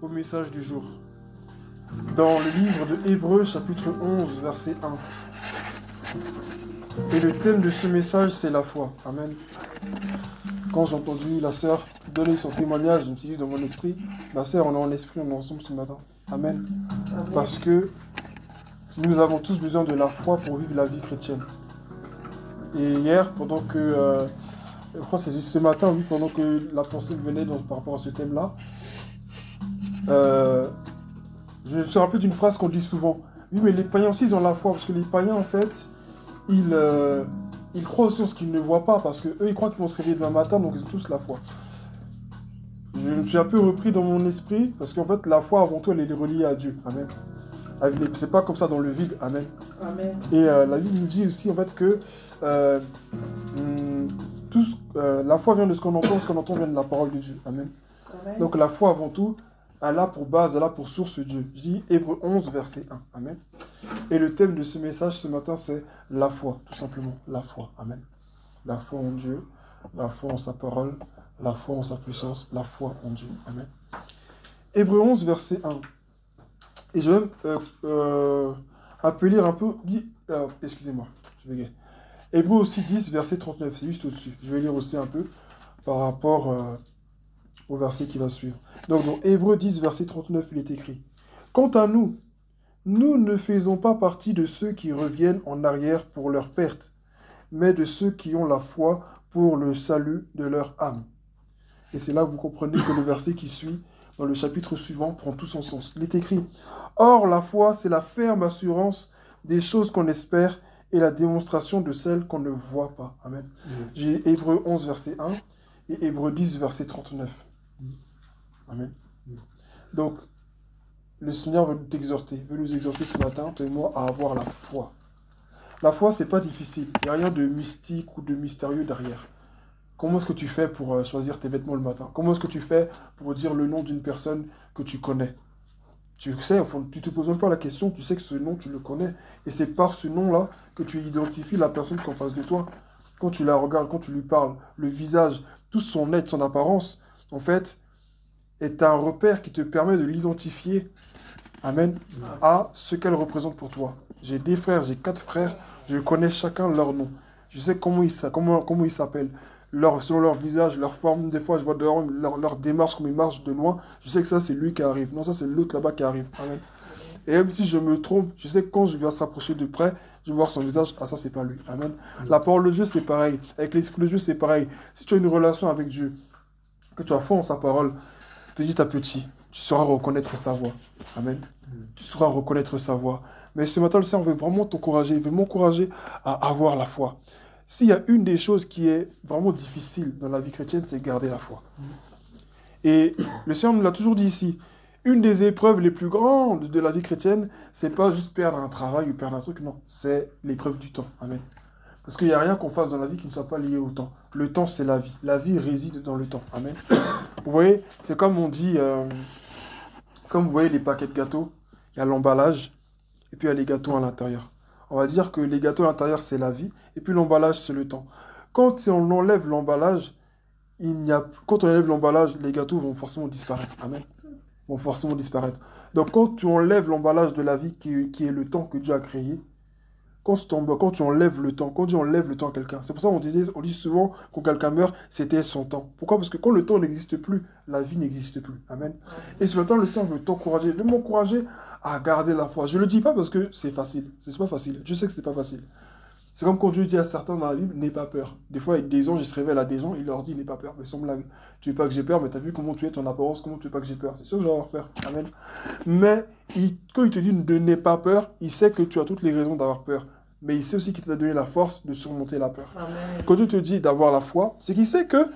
au message du jour. Dans le livre de Hébreux, chapitre 11, verset 1. Et le thème de ce message, c'est la foi. Amen. Quand j'ai entendu la sœur donner son témoignage, je me suis dit dans mon esprit, ma sœur, on est en esprit, on est ensemble ce matin. Amen. Parce que nous avons tous besoin de la foi pour vivre la vie chrétienne. Et hier, pendant que, je crois que c'est ce matin, oui, pendant que la pensée venait par rapport à ce thème-là, je me suis rappelé d'une phrase qu'on dit souvent. Oui, mais les païens aussi, ils ont la foi, parce que les païens, en fait, ils croient aussi en ce qu'ils ne voient pas, parce qu'eux, ils croient qu'ils vont se réveiller demain matin, donc ils ont tous la foi. Je me suis un peu repris dans mon esprit, parce qu'en fait, la foi, avant tout, elle est reliée à Dieu. Amen. C'est pas comme ça dans le vide. Amen. Amen. Et la Bible nous dit aussi, en fait, que la foi vient de ce qu'on entend vient de la parole de Dieu. Amen. Amen. Donc la foi, avant tout, elle a pour base, elle a pour source Dieu. Je dis Hébreux 11, verset 1. Amen. Et le thème de ce message ce matin, c'est la foi, tout simplement. La foi. Amen. La foi en Dieu, la foi en sa parole, la foi en sa puissance, la foi en Dieu. Amen. Hébreux 11, verset 1. Et je vais un peu lire un peu. Excusez-moi, je vais gagner. Hébreux aussi 10, verset 39. C'est juste au-dessus. Je vais lire aussi un peu par rapport au verset qui va suivre. Donc, dans Hébreux 10, verset 39, il est écrit: quant à nous, nous ne faisons pas partie de ceux qui reviennent en arrière pour leur perte, mais de ceux qui ont la foi pour le salut de leur âme. Et c'est là que vous comprenez que le verset qui suit, dans le chapitre suivant, prend tout son sens. Il est écrit: or, la foi, c'est la ferme assurance des choses qu'on espère et la démonstration de celles qu'on ne voit pas. Amen. J'ai Hébreux 11, verset 1 et Hébreux 10, verset 39. Amen. Donc, le Seigneur veut nous exhorter ce matin, toi et moi, à avoir la foi. La foi, c'est pas difficile. Il n'y a rien de mystique ou de mystérieux derrière. Comment est-ce que tu fais pour choisir tes vêtements le matin? Comment est-ce que tu fais pour dire le nom d'une personne que tu connais? Tu sais, au fond, tu ne te poses même pas la question, tu sais que ce nom, tu le connais. Et c'est par ce nom-là que tu identifies la personne qui est en face de toi. Quand tu la regardes, quand tu lui parles, le visage, tout son être, son apparence, en fait, est un repère qui te permet de l'identifier, amen, à ce qu'elle représente pour toi. J'ai des frères, j'ai 4 frères, je connais chacun leur nom. Je sais comment ils s'appellent, selon leur visage, leur forme. Des fois, je vois leur démarche, comme ils marchent de loin. Je sais que ça, c'est lui qui arrive. Non, ça, c'est l'autre là-bas qui arrive. Amen. Et même si je me trompe, je sais que quand je viens s'approcher de près, je vais voir son visage. Ah, ça, c'est pas lui. Amen. La parole de Dieu, c'est pareil. Avec l'Esprit de Dieu, c'est pareil. Si tu as une relation avec Dieu, que tu as foi en sa parole, petit à petit, tu sauras reconnaître sa voix. Amen. Tu sauras reconnaître sa voix. Mais ce matin, le Seigneur veut vraiment t'encourager. Il veut m'encourager à avoir la foi. S'il y a une des choses qui est vraiment difficile dans la vie chrétienne, c'est garder la foi. Et le Seigneur nous l'a toujours dit ici. Une des épreuves les plus grandes de la vie chrétienne, c'est pas juste perdre un travail ou perdre un truc, non. C'est l'épreuve du temps. Amen. Parce qu'il n'y a rien qu'on fasse dans la vie qui ne soit pas lié au temps. Le temps, c'est la vie. La vie réside dans le temps. Amen. Vous voyez, c'est comme on dit, c'est comme vous voyez les paquets de gâteaux. Il y a l'emballage et puis il y a les gâteaux à l'intérieur. On va dire que les gâteaux à l'intérieur, c'est la vie, et puis l'emballage, c'est le temps. Quand on enlève l'emballage, quand on enlève l'emballage, les gâteaux vont forcément disparaître. Amen. Vont forcément disparaître. Donc quand tu enlèves l'emballage de la vie qui est le temps que Dieu a créé, quand tu enlèves le temps, quand Dieu enlève le temps à quelqu'un, c'est pour ça qu'on dit souvent quand quelqu'un meurt, c'était son temps. Pourquoi? Parce que quand le temps n'existe plus, la vie n'existe plus. Amen. Et ce matin, le Seigneur veut t'encourager, veut m'encourager à garder la foi. Je ne le dis pas parce que c'est facile. C'est pas facile. Je sais que c'est pas facile. C'est comme quand Dieu dit à certains dans la Bible, n'aie pas peur. Des fois, des anges, ils se révèlent à des gens, il leur dit, n'aie pas peur. Mais sans blague. Tu veux pas que j'ai peur, mais tu as vu comment tu es, ton apparence, comment tu veux pas que j'ai peur. C'est sûr que je vais avoir peur. Amen. Mais quand il te dit de n'aie pas peur, il sait que tu as toutes les raisons d'avoir peur. Mais il sait aussi qu'il t'a donné la force de surmonter la peur. Amen. Quand Dieu te dit d'avoir la foi, c'est qu'il sait que,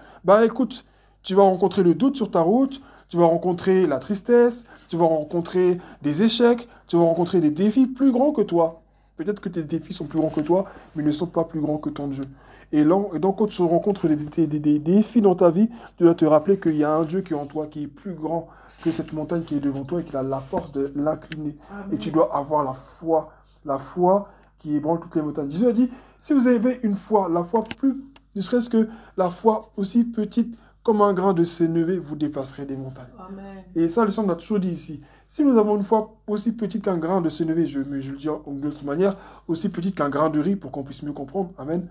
écoute, tu vas rencontrer le doute sur ta route, tu vas rencontrer la tristesse, tu vas rencontrer des échecs, tu vas rencontrer des défis plus grands que toi. Peut-être que tes défis sont plus grands que toi, mais ils ne sont pas plus grands que ton Dieu. Et donc, quand tu rencontres des défis dans ta vie, tu dois te rappeler qu'il y a un Dieu qui est en toi, qui est plus grand que cette montagne qui est devant toi et qu'il a la force de l'incliner. Et tu dois avoir la foi qui ébranle toutes les montagnes. Jésus a dit, si vous avez une foi, la foi plus, ne serait-ce que la foi aussi petite comme un grain de sénévé, vous déplacerez des montagnes. Amen. Et ça, le Seigneur l'a toujours dit ici. Si nous avons une foi aussi petite qu'un grain de sénévé, je le dis d'une autre manière, aussi petite qu'un grain de riz pour qu'on puisse mieux comprendre. Amen.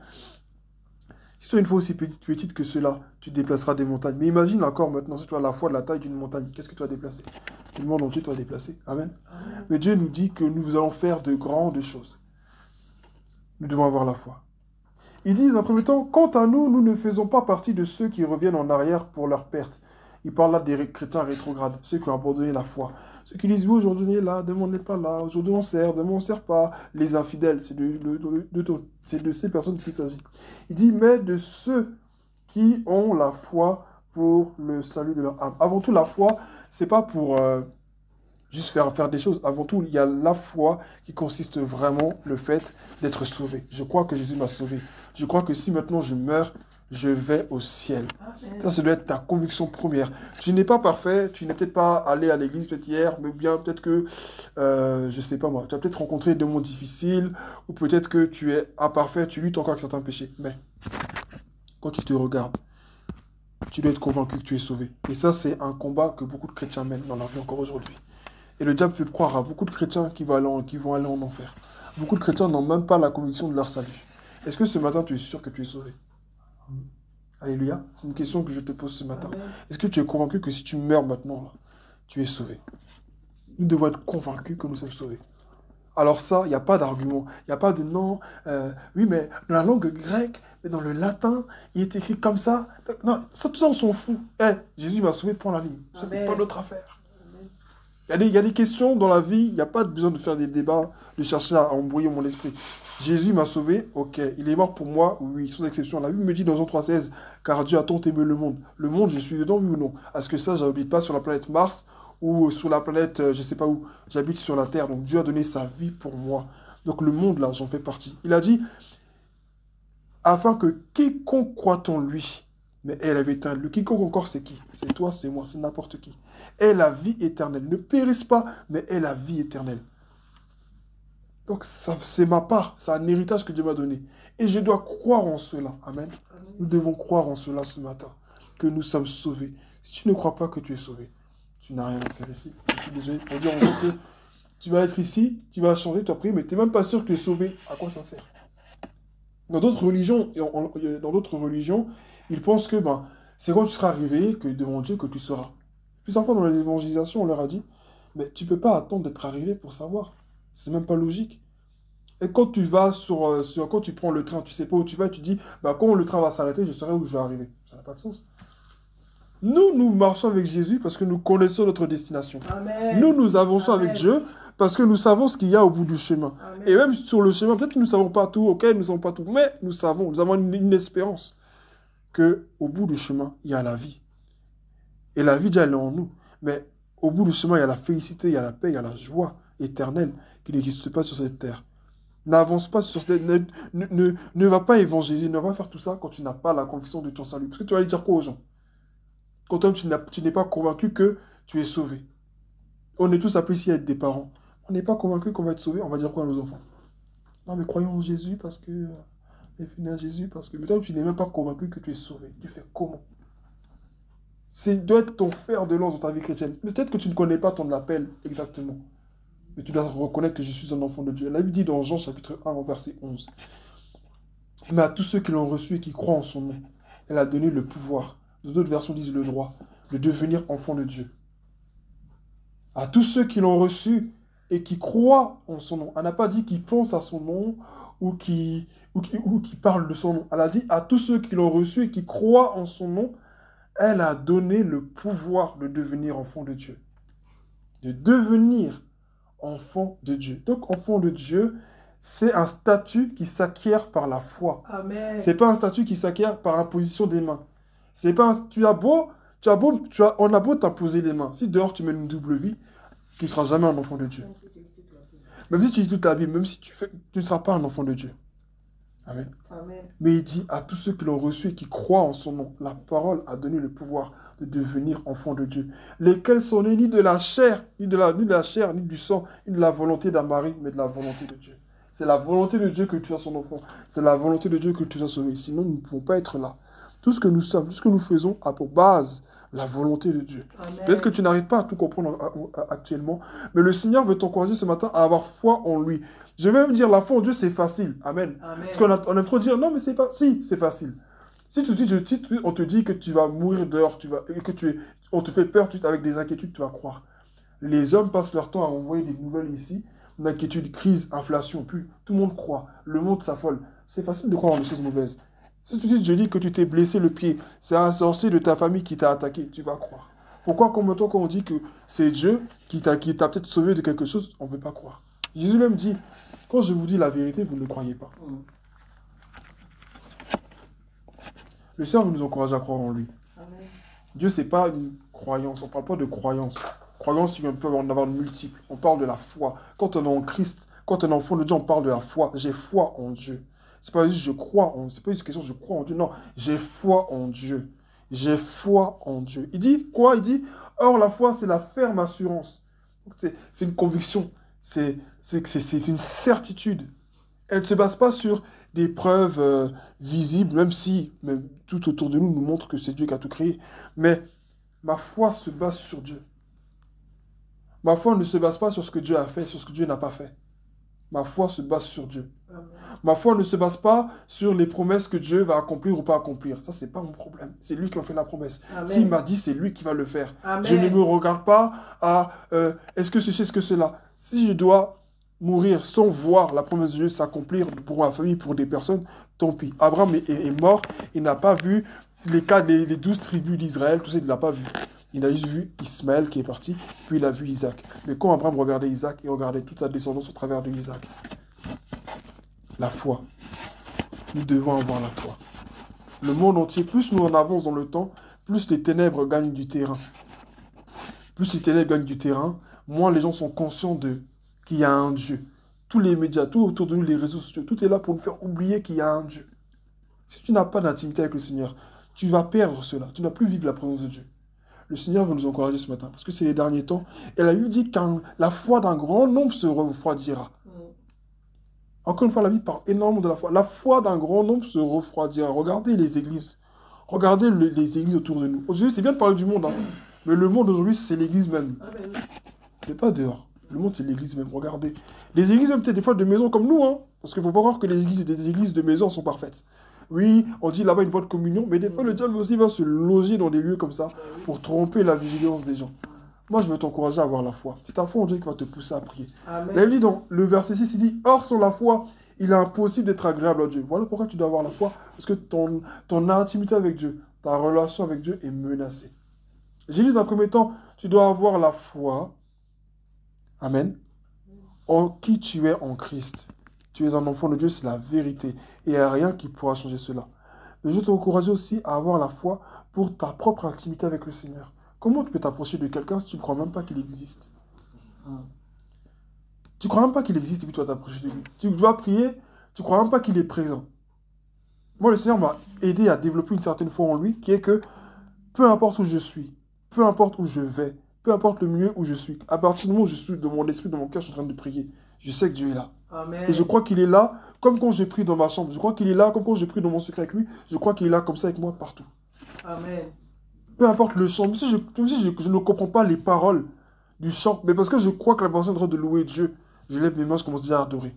Si tu as une foi aussi petite que cela, tu déplaceras des montagnes. Mais imagine encore maintenant, si tu as la foi de la taille d'une montagne, qu'est-ce que tu vas déplacer? Tout le monde entier, tu vas déplacer. Amen. Amen. Mais Dieu nous dit que nous allons faire de grandes choses. Nous devons avoir la foi. Ils disent en premier temps, quant à nous, nous ne faisons pas partie de ceux qui reviennent en arrière pour leur perte. Ils parlent là des chrétiens rétrogrades, ceux qui ont abandonné la foi. Ceux qui disent, oui, aujourd'hui on est là, demain on n'est pas là, aujourd'hui on sert, demain on ne sert pas. Les infidèles, c'est de ces personnes qu'il s'agit. Il dit, mais de ceux qui ont la foi pour le salut de leur âme. Avant tout, la foi, c'est pas pour juste faire des choses. Avant tout, il y a la foi qui consiste vraiment le fait d'être sauvé. Je crois que Jésus m'a sauvé. Je crois que si maintenant je meurs, je vais au ciel. Amen. Ça doit être ta conviction première. Tu n'es pas parfait, tu n'es peut-être pas allé à l'église peut-être hier, mais bien peut-être que, je sais pas moi, tu as peut-être rencontré des moments difficiles, ou peut-être que tu es imparfait, tu luttes encore avec certains péchés. Mais quand tu te regardes, tu dois être convaincu que tu es sauvé. Et ça, c'est un combat que beaucoup de chrétiens mènent dans leur vie encore aujourd'hui. Et le diable fait croire à beaucoup de chrétiens qui vont aller en enfer. Beaucoup de chrétiens n'ont même pas la conviction de leur salut. Est-ce que ce matin, tu es sûr que tu es sauvé? Alléluia. C'est une question que je te pose ce matin. Amen. Est-ce que tu es convaincu que si tu meurs maintenant, là, tu es sauvé? Nous devons être convaincus que nous sommes sauvés. Alors ça, il n'y a pas d'argument. Il n'y a pas de non, oui, mais dans la langue grecque, mais dans le latin, il est écrit comme ça. Non, ça, tout ça, on s'en fout. Jésus m'a sauvé, prends la ligne. Ça, c'est Amen. pas notre affaire. Amen. Il y a des questions dans la vie, il n'y a pas besoin de faire des débats, de chercher à embrouiller mon esprit. Jésus m'a sauvé, ok. Il est mort pour moi, oui, sans exception. La Bible me dit dans Jean 3,16, car Dieu a tant aimé le monde. Le monde, je suis dedans, oui ou non? Est-ce que ça, j'habite pas sur la planète Mars ou sur la planète, je sais pas où, j'habite sur la Terre. Donc Dieu a donné sa vie pour moi. Donc le monde, là, j'en fais partie. Il a dit, afin que quiconque croit en lui, mais elle avait éteint. Le quiconque encore, c'est qui? C'est toi, c'est moi, c'est n'importe qui. Est la vie éternelle. Ne périsse pas, mais est la vie éternelle. Donc, c'est ma part. C'est un héritage que Dieu m'a donné. Et je dois croire en cela. Amen. Amen. Nous devons croire en cela ce matin. Que nous sommes sauvés. Si tu ne crois pas que tu es sauvé, tu n'as rien à faire ici. Je suis désolé pour dire en gros que tu vas être ici, tu vas changer, tu vas prier, mais tu n'es même pas sûr que tu es sauvé. À quoi ça sert? Dans d'autres religions, ils pensent que c'est quand tu seras arrivé que devant Dieu que tu sauras. Plusieurs fois dans les évangélisations, on leur a dit, mais tu ne peux pas attendre d'être arrivé pour savoir. C'est même pas logique. Et quand tu vas quand tu prends le train, tu sais pas où tu vas, tu dis, quand le train va s'arrêter, je saurai où je vais arriver. Ça n'a pas de sens. Nous marchons avec Jésus parce que nous connaissons notre destination. Amen. Nous avançons Amen. avec Dieu parce que nous savons ce qu'il y a au bout du chemin. Amen. Et même sur le chemin, peut-être que nous ne savons pas tout, ok, nous ne savons pas tout, mais nous avons une espérance qu'au bout du chemin, il y a la vie. Et la vie, déjà, elle est en nous. Mais au bout du chemin, il y a la félicité, il y a la paix, il y a la joie éternelle qui n'existe pas sur cette terre. N'avance pas sur cette terre. Ne va pas évangéliser, ne va pas faire tout ça quand tu n'as pas la conviction de ton salut. Parce que tu vas aller dire quoi aux gens? Quand toi, tu n'es pas convaincu que tu es sauvé. On est tous appelés ici à être des parents. On n'est pas convaincu qu'on va être sauvé, on va dire quoi à nos enfants? Non, mais croyons en Jésus parce que... mais venez à Jésus parce que... Mais toi, tu n'es même pas convaincu que tu es sauvé. Tu fais comment? C'est doit être ton fer de lance dans ta vie chrétienne. Peut-être que tu ne connais pas ton appel exactement. Mais tu dois reconnaître que je suis un enfant de Dieu. La Bible dit dans Jean chapitre 1, verset 11. Mais à tous ceux qui l'ont reçu et qui croient en son nom, elle a donné le pouvoir. D'autres versions disent le droit de devenir enfant de Dieu. À tous ceux qui l'ont reçu et qui croient en son nom. Elle n'a pas dit qui pensent à son nom ou qui parlent de son nom. Elle a dit à tous ceux qui l'ont reçu et qui croient en son nom, elle a donné le pouvoir de devenir enfant de Dieu. De devenir enfant de Dieu. Donc, enfant de Dieu, c'est un statut qui s'acquiert par la foi. Amen. C'est pas un statut qui s'acquiert par imposition des mains. C'est pas on a beau t'imposer les mains. Si dehors tu mets une double vie, tu ne seras jamais un enfant de Dieu. Même si tu lis toute la Bible, même si tu ne seras pas un enfant de Dieu. Amen. Amen. Mais il dit à tous ceux qui l'ont reçu et qui croient en son nom, la parole a donné le pouvoir de devenir enfants de Dieu, lesquels sont nés ni de la chair, ni de la chair, ni du sang, ni de la volonté d'un mari, mais de la volonté de Dieu. C'est la volonté de Dieu que tu sois son enfant. C'est la volonté de Dieu que tu sois sauvé. Sinon, nous ne pouvons pas être là. Tout ce que nous sommes, tout ce que nous faisons a pour base la volonté de Dieu. Peut-être que tu n'arrives pas à tout comprendre actuellement, mais le Seigneur veut t'encourager ce matin à avoir foi en lui. Je vais me dire, la foi en Dieu, c'est facile. Amen. Parce qu'on aime trop dire, non, mais c'est pas... Si, c'est facile. Si tout de suite, on te dit que tu vas mourir dehors, et que on te fait peur avec des inquiétudes, tu vas croire. Les hommes passent leur temps à envoyer des nouvelles ici, une inquiétude, crise, inflation, puis tout le monde croit, le monde s'affole. C'est facile de croire en des choses mauvaises. Si tout de suite je dis que tu t'es blessé le pied, c'est un sorcier de ta famille qui t'a attaqué, tu vas croire. Pourquoi, comme toi, quand on dit que c'est Dieu qui t'a peut-être sauvé de quelque chose, on ne veut pas croire. Jésus même dit, quand je vous dis la vérité, vous ne croyez pas. Le Seigneur veut nous encourager à croire en lui. Amen. Dieu, ce n'est pas une croyance, on ne parle pas de croyance. Croyance, il peut en avoir de multiples. On parle de la foi. Quand on est en Christ, quand on est enfant de Dieu, on parle de la foi. J'ai foi en Dieu. C'est pas juste je crois en Dieu. C'est pas juste une question je crois en Dieu. Non, j'ai foi en Dieu. J'ai foi en Dieu. Il dit quoi? Il dit, or la foi, c'est la ferme assurance. C'est une conviction. C'est une certitude. Elle ne se base pas sur des preuves visibles, même si tout autour de nous nous montre que c'est Dieu qui a tout créé. Mais ma foi se base sur Dieu. Ma foi ne se base pas sur ce que Dieu a fait, sur ce que Dieu n'a pas fait. Ma foi se base sur Dieu. Amen. Ma foi ne se base pas sur les promesses que Dieu va accomplir ou pas accomplir. Ça, c'est pas mon problème. C'est lui qui m'a fait la promesse. S'il m'a dit, c'est lui qui va le faire. Amen. Je ne me regarde pas à est-ce que ceci, est-ce que cela. Si je dois mourir sans voir la promesse de Dieu s'accomplir pour ma famille, pour des personnes, tant pis. Abraham est mort, il n'a pas vu les 12 tribus d'Israël, tout ça, il ne l'a pas vu. Il a juste vu Ismaël qui est parti, puis il a vu Isaac. Mais quand Abraham regardait Isaac, il regardait toute sa descendance au travers de Isaac. La foi. Nous devons avoir la foi. Le monde entier, plus nous en avances dans le temps, plus les ténèbres gagnent du terrain. Plus les ténèbres gagnent du terrain, moins les gens sont conscients qu'il y a un Dieu. Tous les médias, tout autour de nous, les réseaux sociaux, tout est là pour nous faire oublier qu'il y a un Dieu. Si tu n'as pas d'intimité avec le Seigneur, tu vas perdre cela. Tu n'as plus vivre la présence de Dieu. Le Seigneur veut nous encourager ce matin, parce que c'est les derniers temps. Et la Bible dit que la foi d'un grand nombre se refroidira. Encore une fois, la Bible parle énormément de la foi. La foi d'un grand nombre se refroidira. Regardez les églises. Regardez les églises autour de nous. Aujourd'hui, c'est bien de parler du monde, hein, mais le monde aujourd'hui, c'est l'église même. C'est pas dehors. Le monde, c'est l'église même. Regardez. Les églises, même peut-être des fois de maisons comme nous, hein, parce qu'il ne faut pas croire que les églises de maisons sont parfaites. Oui, on dit là-bas une bonne communion, mais des fois, le diable aussi va se loger dans des lieux comme ça pour tromper la vigilance des gens. Moi, je veux t'encourager à avoir la foi. C'est ta foi en Dieu qui va te pousser à prier. Amen. La Bible dit dans le verset 6, il dit « Or, sans la foi, il est impossible d'être agréable à Dieu. » Voilà pourquoi tu dois avoir la foi, parce que ton intimité avec Dieu, ta relation avec Dieu est menacée. J'ai dit dans un premier temps, tu dois avoir la foi, amen, en qui tu es en Christ. Tu es un enfant de Dieu, c'est la vérité. Et il n'y a rien qui pourra changer cela. Mais je veux t'encourager aussi à avoir la foi pour ta propre intimité avec le Seigneur. Comment tu peux t'approcher de quelqu'un si tu ne crois même pas qu'il existe? Tu ne crois même pas qu'il existe et puis tu vas t'approcher de lui. Tu dois prier, tu ne crois même pas qu'il est présent. Moi, le Seigneur m'a aidé à développer une certaine foi en lui, qui est que peu importe où je suis, peu importe où je vais, peu importe le milieu où je suis, à partir du moment où je suis dans mon esprit, dans mon cœur, je suis en train de prier, je sais que Dieu est là. Amen. Et je crois qu'il est là, comme quand j'ai prié dans ma chambre. Je crois qu'il est là, comme quand j'ai prié dans mon secret avec lui. Je crois qu'il est là, comme ça, avec moi, partout. Amen. Peu importe le chant, même si je ne comprends pas les paroles du chant, mais parce que je crois que la personne est en train de louer Dieu, je lève mes mains, je commence déjà à adorer.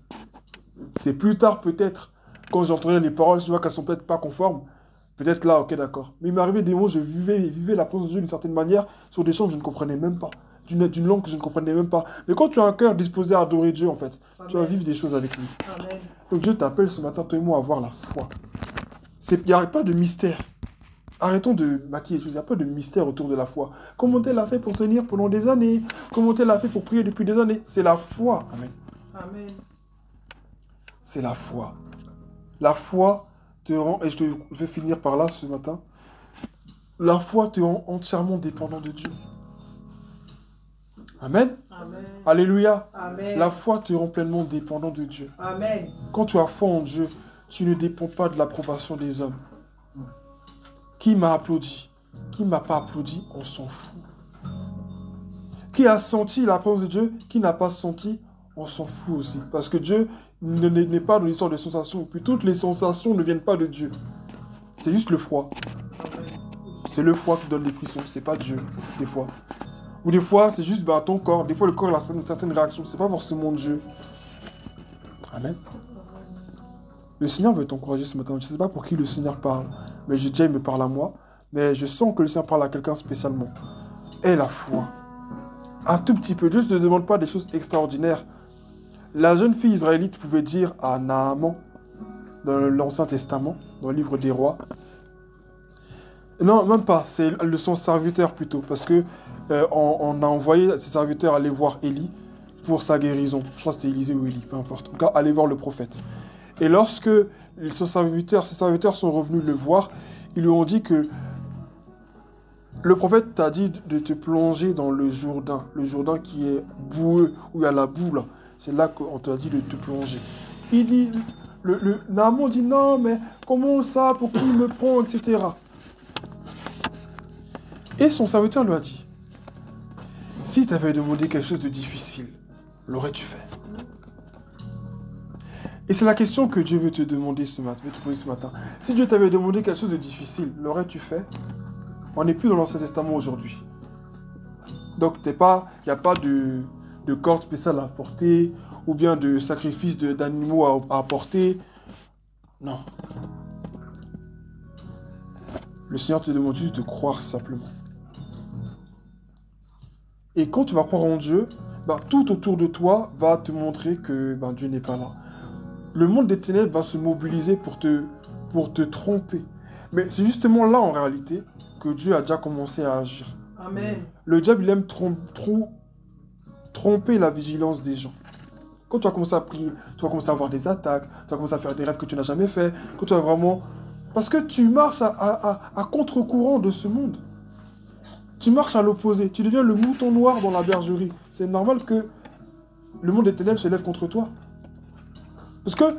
C'est plus tard, peut-être, quand j'entendrai les paroles, je vois qu'elles ne sont peut-être pas conformes. Peut-être là, ok, d'accord. Mais il m'est arrivé des moments où je vivais la présence de Dieu d'une certaine manière sur des chants que je ne comprenais même pas. D'une langue que je ne comprenais même pas. Mais quand tu as un cœur disposé à adorer Dieu, en fait, Amen. Tu vas vivre des choses avec lui. Amen. Donc Dieu t'appelle ce matin, toi et moi, à avoir la foi. Il n'y a pas de mystère. Arrêtons de maquiller les choses. Il n'y a pas de mystère autour de la foi. Comment elle a fait pour tenir pendant des années? Comment elle a fait pour prier depuis des années? C'est la foi. Amen. Amen. C'est la foi. La foi te rend, et je vais finir par là ce matin, la foi te rend entièrement dépendant de Dieu. Amen. Amen. Alléluia. Amen. La foi te rend pleinement dépendant de Dieu. Amen. Quand tu as foi en Dieu, tu ne dépends pas de l'approbation des hommes. Qui m'a applaudi? Qui ne m'a pas applaudi? On s'en fout. Qui a senti la présence de Dieu? Qui n'a pas senti? On s'en fout aussi. Parce que Dieu n'est pas dans l'histoire des sensations. Puis toutes les sensations ne viennent pas de Dieu. C'est juste le froid. C'est le froid qui donne les frissons, c'est pas Dieu, des fois. Ou des fois, c'est juste ton corps. Des fois, le corps a une certaine réaction. C'est pas forcément Dieu. Amen. Le Seigneur veut t'encourager ce matin. Je ne sais pas pour qui le Seigneur parle. Mais déjà, il me parle à moi. Mais je sens que le Seigneur parle à quelqu'un spécialement. Aie la foi. Un tout petit peu. Dieu ne te demande pas des choses extraordinaires. La jeune fille israélite pouvait dire à Naaman, dans l'Ancien Testament, dans le livre des rois. Non, même pas. C'est son serviteur plutôt. Parce que on a envoyé ses serviteurs aller voir Élie pour sa guérison. Je crois que c'était Élisée ou Élie, peu importe. En tout cas, aller voir le prophète. Et lorsque ses serviteurs sont revenus le voir, ils lui ont dit que le prophète t'a dit de te plonger dans le Jourdain qui est boueux, où il y a la boue là. C'est là qu'on t'a dit de te plonger. Il dit, le Naaman dit non, mais comment ça, pourquoi il me prend, etc. Et son serviteur lui a dit, si tu avais demandé quelque chose de difficile, l'aurais-tu fait? Et c'est la question que Dieu veut te demander ce matin, veut te poser ce matin. Si Dieu t'avait demandé quelque chose de difficile, l'aurais-tu fait? On n'est plus dans l'Ancien Testament aujourd'hui. Donc, il n'y a pas de corde spéciale à apporter, ou bien de sacrifice d'animaux à apporter. Non. Le Seigneur te demande juste de croire simplement. Et quand tu vas croire en Dieu, tout autour de toi va te montrer que Dieu n'est pas là. Le monde des ténèbres va se mobiliser pour te tromper. Mais c'est justement là, en réalité, que Dieu a déjà commencé à agir. Amen. Le diable, il aime tromper la vigilance des gens. Quand tu vas commencer à prier, tu vas commencer à avoir des attaques, tu vas commencer à faire des rêves que tu n'as jamais fait, que tu vas vraiment... Parce que tu marches à contre-courant de ce monde. Tu marches à l'opposé. Tu deviens le mouton noir dans la bergerie. C'est normal que le monde des ténèbres se lève contre toi. Parce que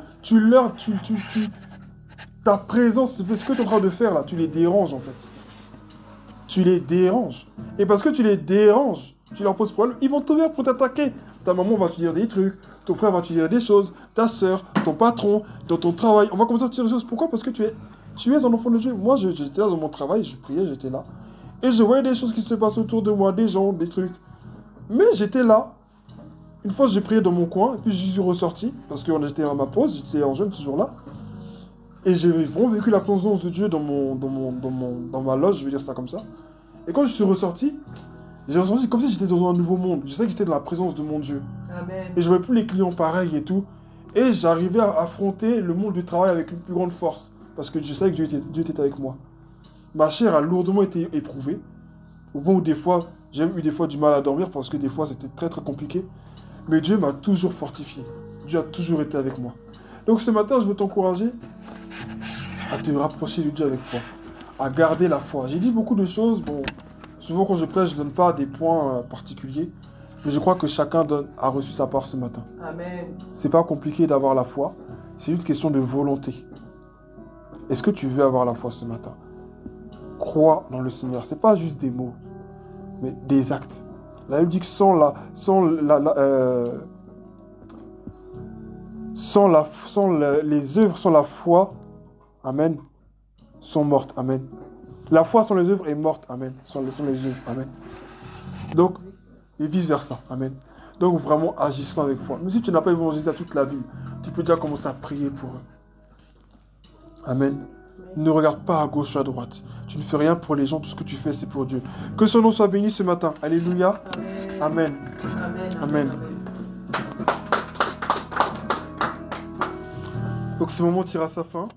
ta présence, ce que tu es en train de faire là, tu les déranges en fait. Tu les déranges. Et parce que tu les déranges, tu leur poses problème, ils vont te venir pour t'attaquer. Ta maman va te dire des trucs, ton frère va te dire des choses, ta soeur, ton patron, dans ton travail. On va commencer à te dire des choses. Pourquoi? Parce que tu es un enfant de Dieu. Moi, j'étais là dans mon travail, je priais, j'étais là. Et je voyais des choses qui se passent autour de moi, des gens, des trucs. Mais j'étais là. Une fois, j'ai prié dans mon coin, et puis je suis ressorti, parce qu'on était à ma pause, j'étais en jeûne ce jour-là. Et j'ai vraiment vécu la présence de Dieu dans ma loge, je vais dire ça comme ça. Et quand je suis ressorti, j'ai ressenti comme si j'étais dans un nouveau monde. Je sais que j'étais dans la présence de mon Dieu. Amen. Et je voyais plus les clients pareils et tout. Et j'arrivais à affronter le monde du travail avec une plus grande force. Parce que je savais que Dieu était avec moi. Ma chair a lourdement été éprouvée. Au point où des fois, j'ai eu des fois du mal à dormir parce que des fois c'était très très compliqué. Mais Dieu m'a toujours fortifié. Dieu a toujours été avec moi. Donc ce matin, je veux t'encourager à te rapprocher de Dieu avec foi. À garder la foi. J'ai dit beaucoup de choses. Bon, souvent quand je prêche, je ne donne pas des points particuliers. Mais je crois que chacun a reçu sa part ce matin. Amen. C'est pas compliqué d'avoir la foi. C'est une question de volonté. Est-ce que tu veux avoir la foi ce matin? Crois dans le Seigneur. C'est pas juste des mots, mais des actes. La Bible dit que sans les œuvres, sans la foi, amen, sont mortes, amen. La foi sans les œuvres est morte, amen. Sans les œuvres, amen. Donc, et vice versa, amen. Donc vraiment agissons avec foi. Mais si tu n'as pas évangélisé toute la vie, tu peux déjà commencer à prier pour eux. Amen. Ne regarde pas à gauche ou à droite. Tu ne fais rien pour les gens, tout ce que tu fais, c'est pour Dieu. Que son nom soit béni ce matin. Alléluia. Amen. Amen. Amen. Donc ce moment tire à sa fin.